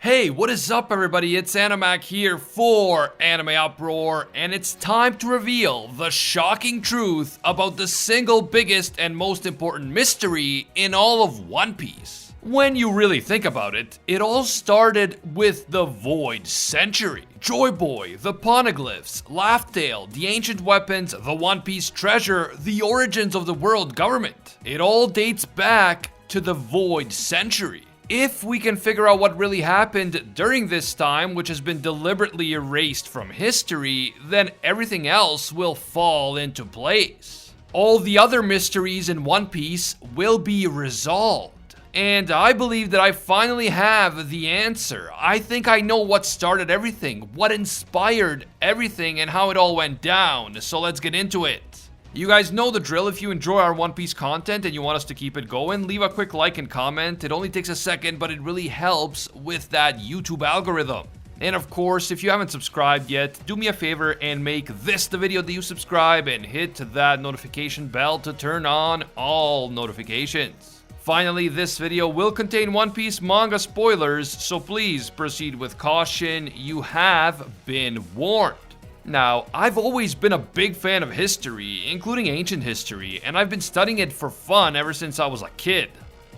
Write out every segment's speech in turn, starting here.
Hey, what is up everybody? It's Animac here for Anime Uproar, and it's time to reveal the shocking truth about the single biggest and most important mystery in all of One Piece. When you really think about it, it all started with the Void Century. Joy Boy, the Poneglyphs, Laugh-Tale, the ancient weapons, the One Piece treasure, the origins of the world government. It all dates back to the Void Century. If we can figure out what really happened during this time, which has been deliberately erased from history, then everything else will fall into place. All the other mysteries in One Piece will be resolved. And I believe that I finally have the answer. I think I know what started everything, what inspired everything, and how it all went down. So let's get into it. You guys know the drill. If you enjoy our One Piece content and you want us to keep it going, leave a quick like and comment. It only takes a second, but it really helps with that YouTube algorithm. And of course, if you haven't subscribed yet, do me a favor and make this the video that you subscribe and hit that notification bell to turn on all notifications. Finally, this video will contain One Piece manga spoilers, so please proceed with caution. You have been warned. Now, I've always been a big fan of history, including ancient history, and I've been studying it for fun ever since I was a kid.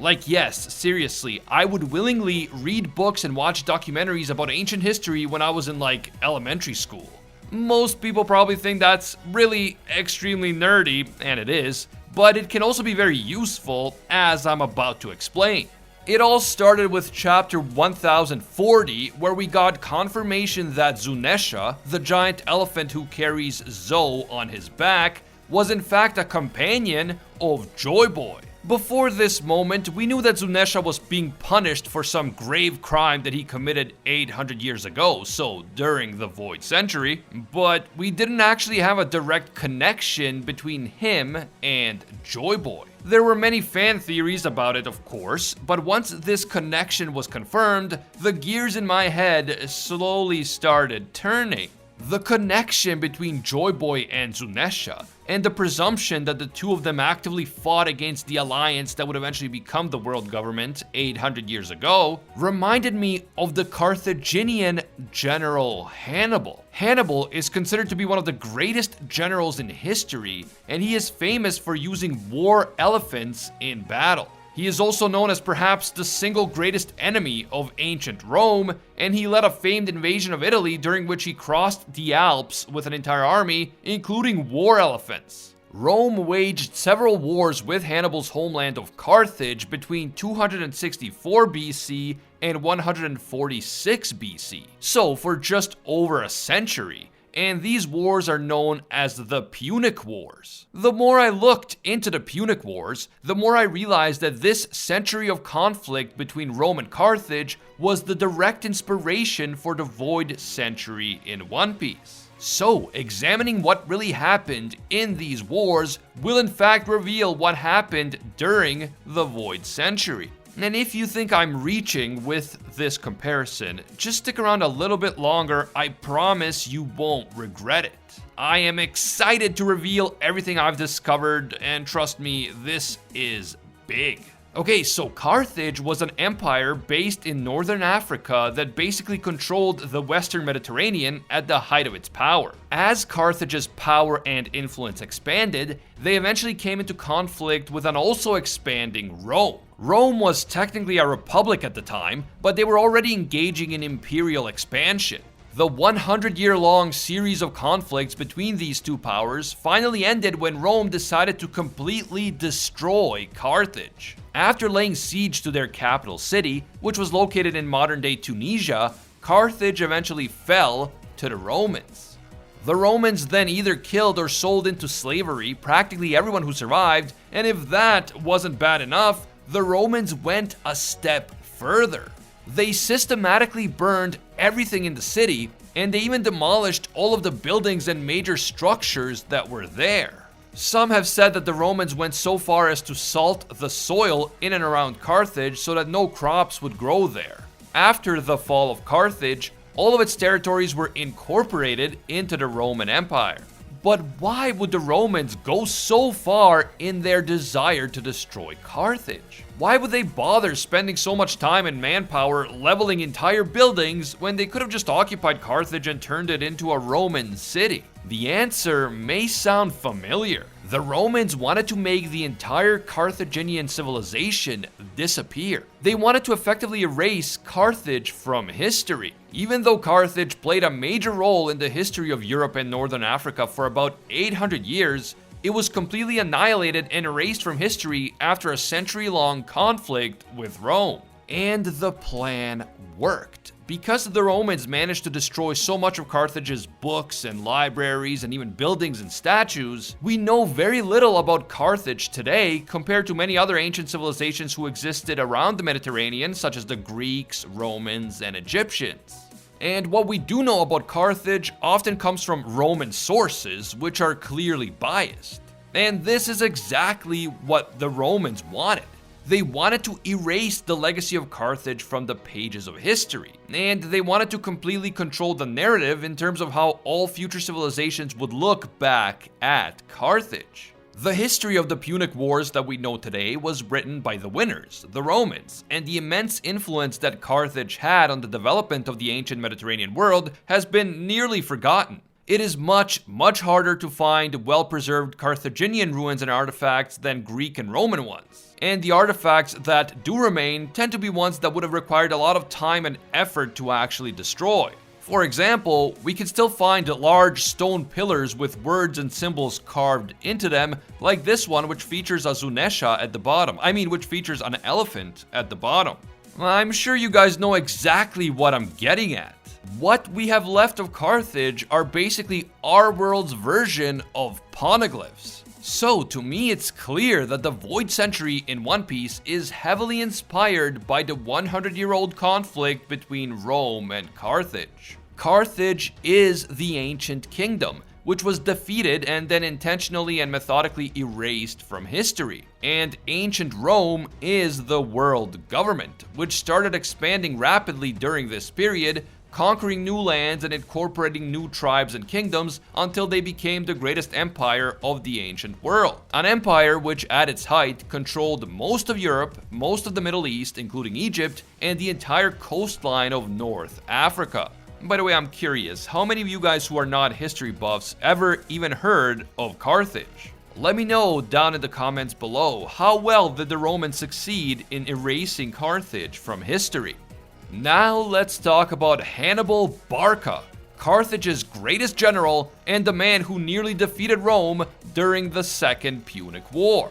Like, yes, seriously, I would willingly read books and watch documentaries about ancient history when I was in, like, elementary school. Most people probably think that's really extremely nerdy, and it is, but it can also be very useful, as I'm about to explain. It all started with chapter 1040, where we got confirmation that Zunesha, the giant elephant who carries Zou on his back, was in fact a companion of Joy Boy. Before this moment, we knew that Zunesha was being punished for some grave crime that he committed 800 years ago, so during the Void Century, but we didn't actually have a direct connection between him and Joy Boy. There were many fan theories about it, of course, but once this connection was confirmed, the gears in my head slowly started turning. The connection between Joy Boy and Zunesha, and the presumption that the two of them actively fought against the alliance that would eventually become the world government 800 years ago, reminded me of the Carthaginian general Hannibal. Hannibal is considered to be one of the greatest generals in history, and he is famous for using war elephants in battle. He is also known as perhaps the single greatest enemy of ancient Rome, and he led a famed invasion of Italy during which he crossed the Alps with an entire army, including war elephants. Rome waged several wars with Hannibal's homeland of Carthage between 264 BC and 146 BC, so for just over a century. And these wars are known as the Punic Wars. The more I looked into the Punic Wars, the more I realized that this century of conflict between Rome and Carthage was the direct inspiration for the Void Century in One Piece. So, examining what really happened in these wars will in fact reveal what happened during the Void Century. And if you think I'm reaching with this comparison, just stick around a little bit longer. I promise you won't regret it. I am excited to reveal everything I've discovered, and trust me, this is big. Okay, so Carthage was an empire based in northern Africa that basically controlled the western Mediterranean at the height of its power. As Carthage's power and influence expanded, they eventually came into conflict with an also expanding Rome. Rome was technically a republic at the time, but they were already engaging in imperial expansion. The 100-year-long series of conflicts between these two powers finally ended when Rome decided to completely destroy Carthage. After laying siege to their capital city, which was located in modern-day Tunisia, Carthage eventually fell to the Romans. The Romans then either killed or sold into slavery practically everyone who survived, and if that wasn't bad enough, the Romans went a step further. They systematically burned everything in the city, and they even demolished all of the buildings and major structures that were there. Some have said that the Romans went so far as to salt the soil in and around Carthage so that no crops would grow there. After the fall of Carthage, all of its territories were incorporated into the Roman Empire. But why would the Romans go so far in their desire to destroy Carthage? Why would they bother spending so much time and manpower leveling entire buildings when they could have just occupied Carthage and turned it into a Roman city? The answer may sound familiar. The Romans wanted to make the entire Carthaginian civilization disappear. They wanted to effectively erase Carthage from history. Even though Carthage played a major role in the history of Europe and Northern Africa for about 800 years, it was completely annihilated and erased from history after a century-long conflict with Rome. And the plan worked. Because the Romans managed to destroy so much of Carthage's books and libraries and even buildings and statues, we know very little about Carthage today compared to many other ancient civilizations who existed around the Mediterranean, such as the Greeks, Romans, and Egyptians. And what we do know about Carthage often comes from Roman sources, which are clearly biased. And this is exactly what the Romans wanted. They wanted to erase the legacy of Carthage from the pages of history, and they wanted to completely control the narrative in terms of how all future civilizations would look back at Carthage. The history of the Punic Wars that we know today was written by the winners, the Romans, and the immense influence that Carthage had on the development of the ancient Mediterranean world has been nearly forgotten. It is much harder to find well-preserved Carthaginian ruins and artifacts than Greek and Roman ones. And the artifacts that do remain tend to be ones that would have required a lot of time and effort to actually destroy. For example, we can still find large stone pillars with words and symbols carved into them, like this one, which features a Zunesha at the bottom. Which features an elephant at the bottom. I'm sure you guys know exactly what I'm getting at. What we have left of Carthage are basically our world's version of poneglyphs. So to me, it's clear that the Void Century in One Piece is heavily inspired by the 100-year-old conflict between Rome and Carthage. Carthage is the ancient kingdom, which was defeated and then intentionally and methodically erased from history. And ancient Rome is the world government, which started expanding rapidly during this period, conquering new lands and incorporating new tribes and kingdoms until they became the greatest empire of the ancient world. An empire which at its height controlled most of Europe, most of the Middle East, including Egypt, and the entire coastline of North Africa. By the way, I'm curious, how many of you guys who are not history buffs ever even heard of Carthage? Let me know down in the comments below, how well did the Romans succeed in erasing Carthage from history? Now let's talk about Hannibal Barca, Carthage's greatest general and the man who nearly defeated Rome during the Second Punic War.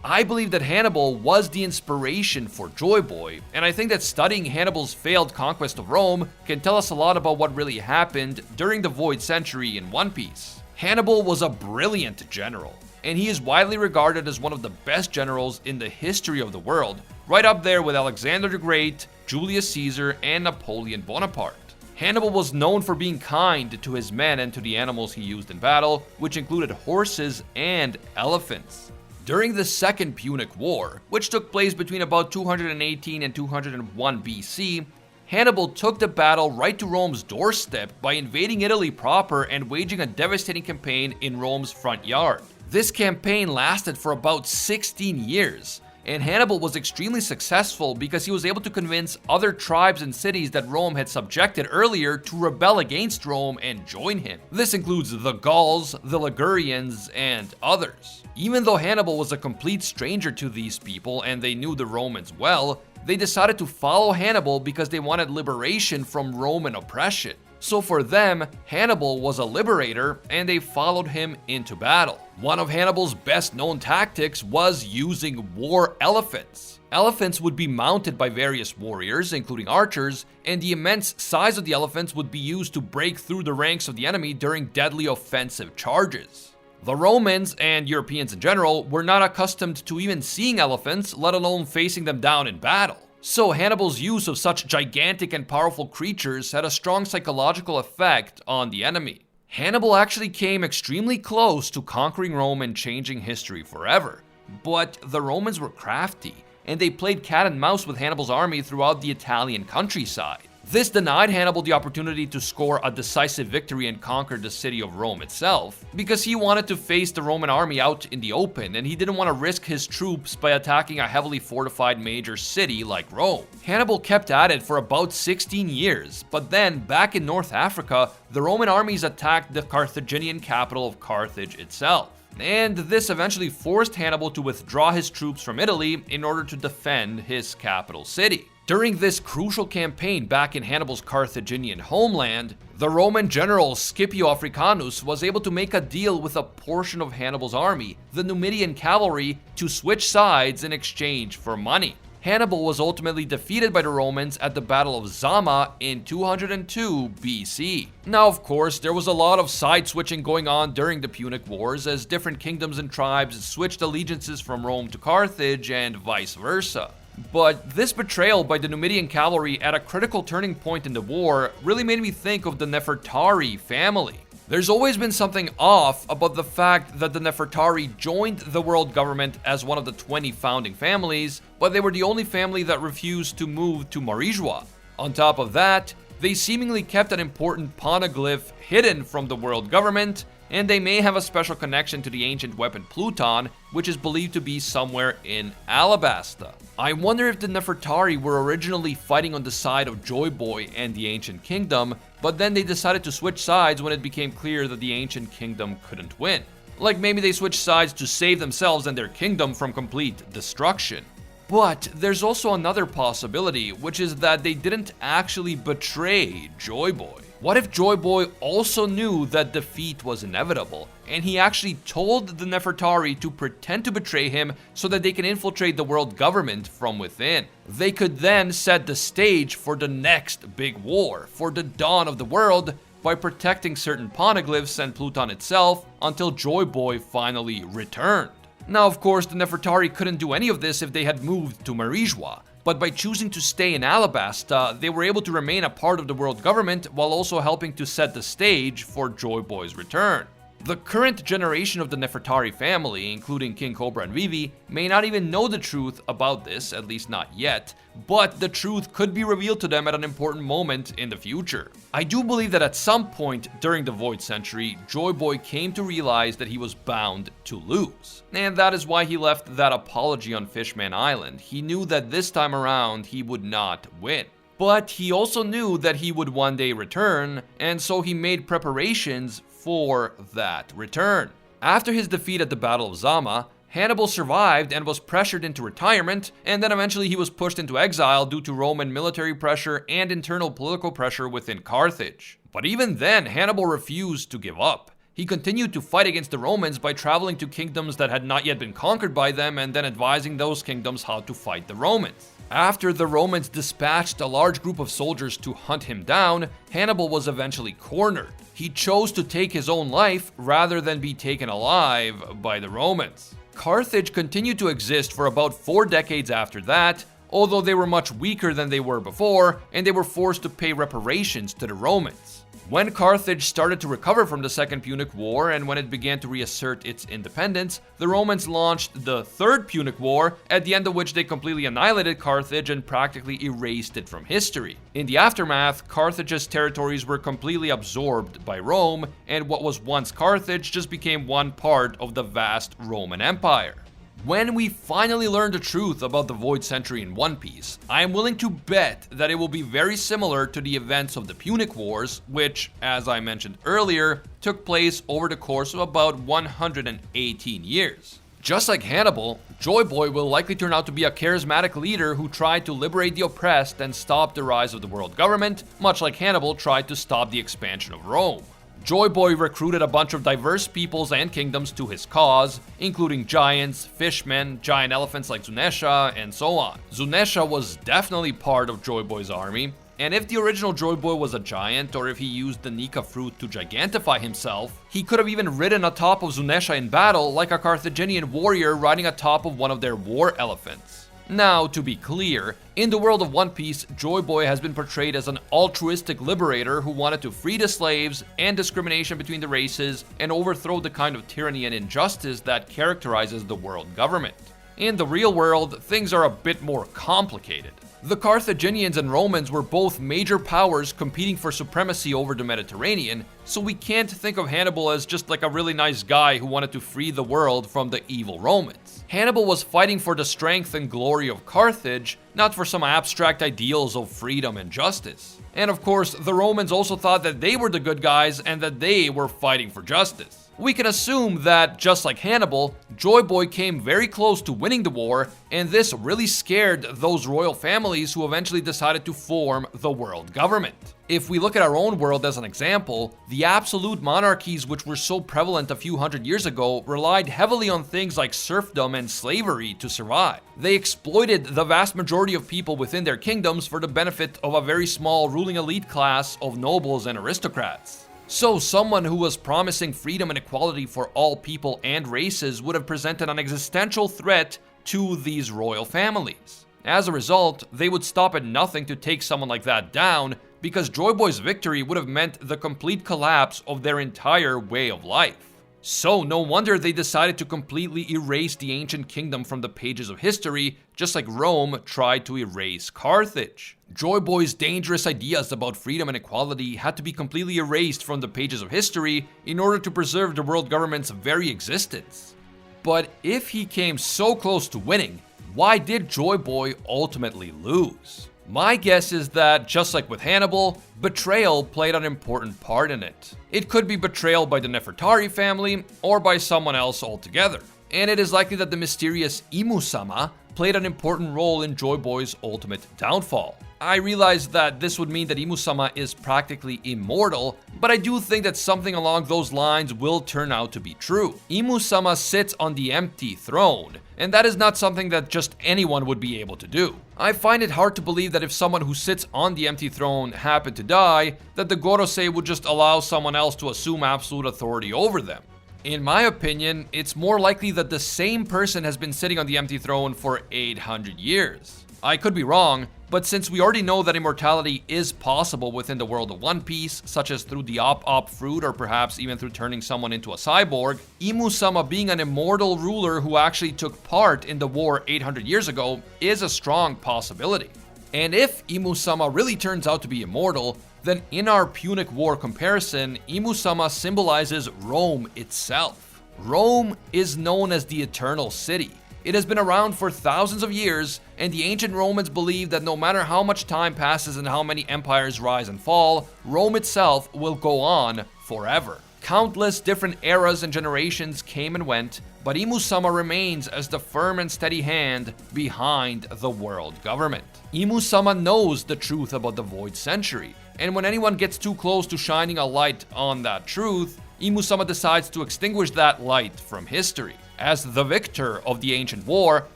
I believe that Hannibal was the inspiration for Joy Boy, and I think that studying Hannibal's failed conquest of Rome can tell us a lot about what really happened during the Void Century in One Piece. Hannibal was a brilliant general, and he is widely regarded as one of the best generals in the history of the world, right up there with Alexander the Great, Julius Caesar, and Napoleon Bonaparte. Hannibal was known for being kind to his men and to the animals he used in battle, which included horses and elephants. During the Second Punic War, which took place between about 218 and 201 BC, Hannibal took the battle right to Rome's doorstep by invading Italy proper and waging a devastating campaign in Rome's front yard. This campaign lasted for about 16 years, and Hannibal was extremely successful because he was able to convince other tribes and cities that Rome had subjected earlier to rebel against Rome and join him. This includes the Gauls, the Ligurians, and others. Even though Hannibal was a complete stranger to these people and they knew the Romans well, they decided to follow Hannibal because they wanted liberation from Roman oppression. So for them, Hannibal was a liberator and they followed him into battle. One of Hannibal's best known tactics was using war elephants. Elephants would be mounted by various warriors, including archers, and the immense size of the elephants would be used to break through the ranks of the enemy during deadly offensive charges. The Romans, and Europeans in general, were not accustomed to even seeing elephants, let alone facing them down in battle. So Hannibal's use of such gigantic and powerful creatures had a strong psychological effect on the enemy. Hannibal actually came extremely close to conquering Rome and changing history forever. But the Romans were crafty, and they played cat and mouse with Hannibal's army throughout the Italian countryside. This denied Hannibal the opportunity to score a decisive victory and conquer the city of Rome itself, because he wanted to face the Roman army out in the open, and he didn't want to risk his troops by attacking a heavily fortified major city like Rome. Hannibal kept at it for about 16 years, but then, back in North Africa, the Roman armies attacked the Carthaginian capital of Carthage itself. And this eventually forced Hannibal to withdraw his troops from Italy in order to defend his capital city. During this crucial campaign back in Hannibal's Carthaginian homeland, the Roman general Scipio Africanus was able to make a deal with a portion of Hannibal's army, the Numidian cavalry, to switch sides in exchange for money. Hannibal was ultimately defeated by the Romans at the Battle of Zama in 202 BC. Now, of course, there was a lot of side switching going on during the Punic Wars, as different kingdoms and tribes switched allegiances from Rome to Carthage and vice versa. But this betrayal by the Numidian cavalry at a critical turning point in the war really made me think of the Nefertari family. There's always been something off about the fact that the Nefertari joined the world government as one of the 20 founding families, but they were the only family that refused to move to Marijua. On top of that, they seemingly kept an important poneglyph hidden from the world government, and they may have a special connection to the ancient weapon Pluton, which is believed to be somewhere in Alabasta. I wonder if the Nefertari were originally fighting on the side of Joy Boy and the Ancient Kingdom, but then they decided to switch sides when it became clear that the Ancient Kingdom couldn't win. Like maybe they switched sides to save themselves and their kingdom from complete destruction. But there's also another possibility, which is that they didn't actually betray Joy Boy. What if Joy Boy also knew that defeat was inevitable, and he actually told the Nefertari to pretend to betray him so that they can infiltrate the world government from within? They could then set the stage for the next big war, for the dawn of the world, by protecting certain poneglyphs and Pluton itself until Joy Boy finally returned. Now, of course, the Nefertari couldn't do any of this if they had moved to Marijua, but by choosing to stay in Alabasta, they were able to remain a part of the world government while also helping to set the stage for Joy Boy's return. The current generation of the Nefertari family, including King Cobra and Vivi, may not even know the truth about this, at least not yet, but the truth could be revealed to them at an important moment in the future. I do believe that at some point during the Void Century, Joy Boy came to realize that he was bound to lose. And that is why he left that apology on Fishman Island. He knew that this time around he would not win. But he also knew that he would one day return, and so he made preparations for that return. After his defeat at the Battle of Zama, Hannibal survived and was pressured into retirement, and then eventually he was pushed into exile due to Roman military pressure and internal political pressure within Carthage. But even then, Hannibal refused to give up. He continued to fight against the Romans by traveling to kingdoms that had not yet been conquered by them and then advising those kingdoms how to fight the Romans. After the Romans dispatched a large group of soldiers to hunt him down, Hannibal was eventually cornered. He chose to take his own life rather than be taken alive by the Romans. Carthage continued to exist for about 4 decades after that, although they were much weaker than they were before, and they were forced to pay reparations to the Romans. When Carthage started to recover from the Second Punic War and when it began to reassert its independence, the Romans launched the Third Punic War, at the end of which they completely annihilated Carthage and practically erased it from history. In the aftermath, Carthage's territories were completely absorbed by Rome, and what was once Carthage just became one part of the vast Roman Empire. When we finally learn the truth about the Void Century in One Piece, I am willing to bet that it will be very similar to the events of the Punic Wars, which, as I mentioned earlier, took place over the course of about 118 years. Just like Hannibal, Joy Boy will likely turn out to be a charismatic leader who tried to liberate the oppressed and stop the rise of the world government, much like Hannibal tried to stop the expansion of Rome. Joy Boy recruited a bunch of diverse peoples and kingdoms to his cause, including giants, fishmen, giant elephants like Zunesha, and so on. Zunesha was definitely part of Joy Boy's army, and if the original Joy Boy was a giant, or if he used the Nika fruit to gigantify himself, he could have even ridden atop of Zunesha in battle like a Carthaginian warrior riding atop of one of their war elephants. Now, to be clear, in the world of One Piece, Joy Boy has been portrayed as an altruistic liberator who wanted to free the slaves, end discrimination between the races, and overthrow the kind of tyranny and injustice that characterizes the world government. In the real world, things are a bit more complicated. The Carthaginians and Romans were both major powers competing for supremacy over the Mediterranean, so we can't think of Hannibal as just like a really nice guy who wanted to free the world from the evil Romans. Hannibal was fighting for the strength and glory of Carthage, not for some abstract ideals of freedom and justice. And of course, the Romans also thought that they were the good guys and that they were fighting for justice. We can assume that, just like Hannibal, Joy Boy came very close to winning the war, and this really scared those royal families who eventually decided to form the world government. If we look at our own world as an example, the absolute monarchies which were so prevalent a few hundred years ago relied heavily on things like serfdom and slavery to survive. They exploited the vast majority of people within their kingdoms for the benefit of a very small ruling elite class of nobles and aristocrats. So someone who was promising freedom and equality for all people and races would have presented an existential threat to these royal families. As a result, they would stop at nothing to take someone like that down, because Joy Boy's victory would have meant the complete collapse of their entire way of life. So no wonder they decided to completely erase the ancient kingdom from the pages of history, just like Rome tried to erase Carthage. Joy Boy's dangerous ideas about freedom and equality had to be completely erased from the pages of history in order to preserve the world government's very existence. But if he came so close to winning, why did Joy Boy ultimately lose? My guess is that, just like with Hannibal, betrayal played an important part in it. It could be betrayal by the Nefertari family, or by someone else altogether. And it is likely that the mysterious Imu Sama played an important role in Joy Boy's ultimate downfall. I realize that this would mean that Imu Sama is practically immortal, but I do think that something along those lines will turn out to be true. Imu Sama sits on the empty throne, and that is not something that just anyone would be able to do. I find it hard to believe that if someone who sits on the empty throne happened to die, that the Gorosei would just allow someone else to assume absolute authority over them. In my opinion, it's more likely that the same person has been sitting on the empty throne for 800 years. I could be wrong, but since we already know that immortality is possible within the world of One Piece, such as through the Op fruit or perhaps even through turning someone into a cyborg, Imu Sama being an immortal ruler who actually took part in the war 800 years ago is a strong possibility. And if Imu Sama really turns out to be immortal, then in our Punic War comparison, Imu Sama symbolizes Rome itself. Rome is known as the Eternal City. It has been around for thousands of years, and the ancient Romans believed that no matter how much time passes and how many empires rise and fall, Rome itself will go on forever. Countless different eras and generations came and went, but Imu Sama remains as the firm and steady hand behind the world government. Imu Sama knows the truth about the Void Century, and when anyone gets too close to shining a light on that truth, Imu Sama decides to extinguish that light from history. As the victor of the ancient war,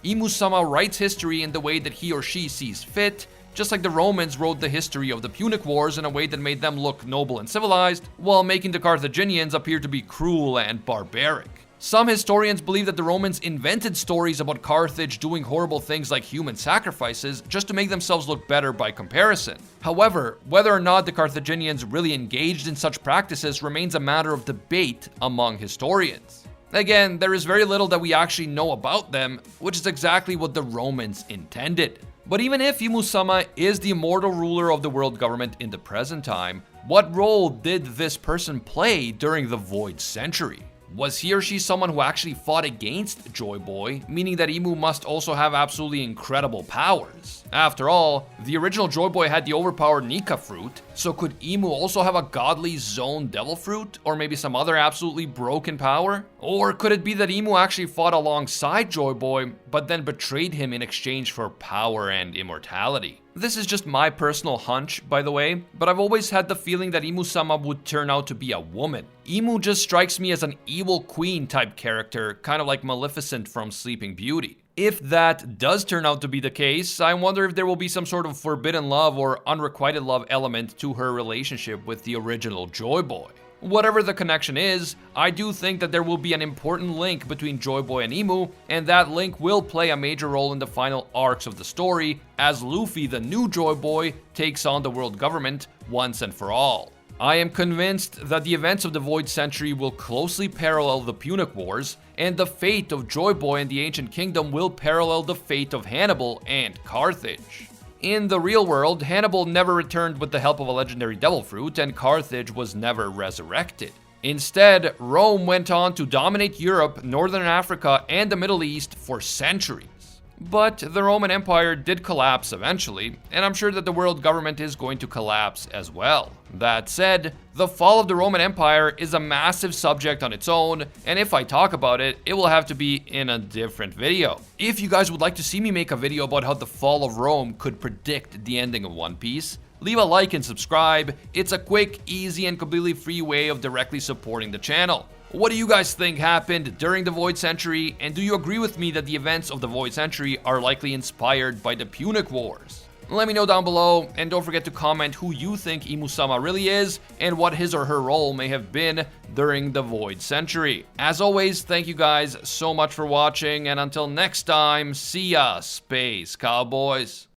Imu Sama writes history in the way that he or she sees fit, just like the Romans wrote the history of the Punic Wars in a way that made them look noble and civilized, while making the Carthaginians appear to be cruel and barbaric. Some historians believe that the Romans invented stories about Carthage doing horrible things like human sacrifices just to make themselves look better by comparison. However, whether or not the Carthaginians really engaged in such practices remains a matter of debate among historians. Again, there is very little that we actually know about them, which is exactly what the Romans intended. But even if Imu Sama is the immortal ruler of the world government in the present time, what role did this person play during the Void Century? Was he or she someone who actually fought against Joy Boy, meaning that Imu must also have absolutely incredible powers? After all, the original Joy Boy had the overpowered Nika fruit, so could Imu also have a godly Zone Devil fruit, or maybe some other absolutely broken power? Or could it be that Imu actually fought alongside Joy Boy, but then betrayed him in exchange for power and immortality? This is just my personal hunch, by the way, but I've always had the feeling that Imu Sama would turn out to be a woman. Imu just strikes me as an evil queen type character, kind of like Maleficent from Sleeping Beauty. If that does turn out to be the case, I wonder if there will be some sort of forbidden love or unrequited love element to her relationship with the original Joy Boy. Whatever the connection is, I do think that there will be an important link between Joy Boy and Imu, and that link will play a major role in the final arcs of the story, as Luffy, the new Joy Boy, takes on the world government once and for all. I am convinced that the events of the Void Century will closely parallel the Punic Wars, and the fate of Joy Boy and the Ancient Kingdom will parallel the fate of Hannibal and Carthage. In the real world, Hannibal never returned with the help of a legendary devil fruit, and Carthage was never resurrected. Instead, Rome went on to dominate Europe, Northern Africa, and the Middle East for centuries. But the Roman Empire did collapse eventually, and I'm sure that the world government is going to collapse as well. That said, the fall of the Roman Empire is a massive subject on its own, and if I talk about it, it will have to be in a different video. If you guys would like to see me make a video about how the fall of Rome could predict the ending of One Piece, leave a like and subscribe. It's a quick, easy, and completely free way of directly supporting the channel. What do you guys think happened during the Void Century, and do you agree with me that the events of the Void Century are likely inspired by the Punic Wars? Let me know down below, and don't forget to comment who you think Imu Sama really is, and what his or her role may have been during the Void Century. As always, thank you guys so much for watching, and until next time, see ya, Space Cowboys.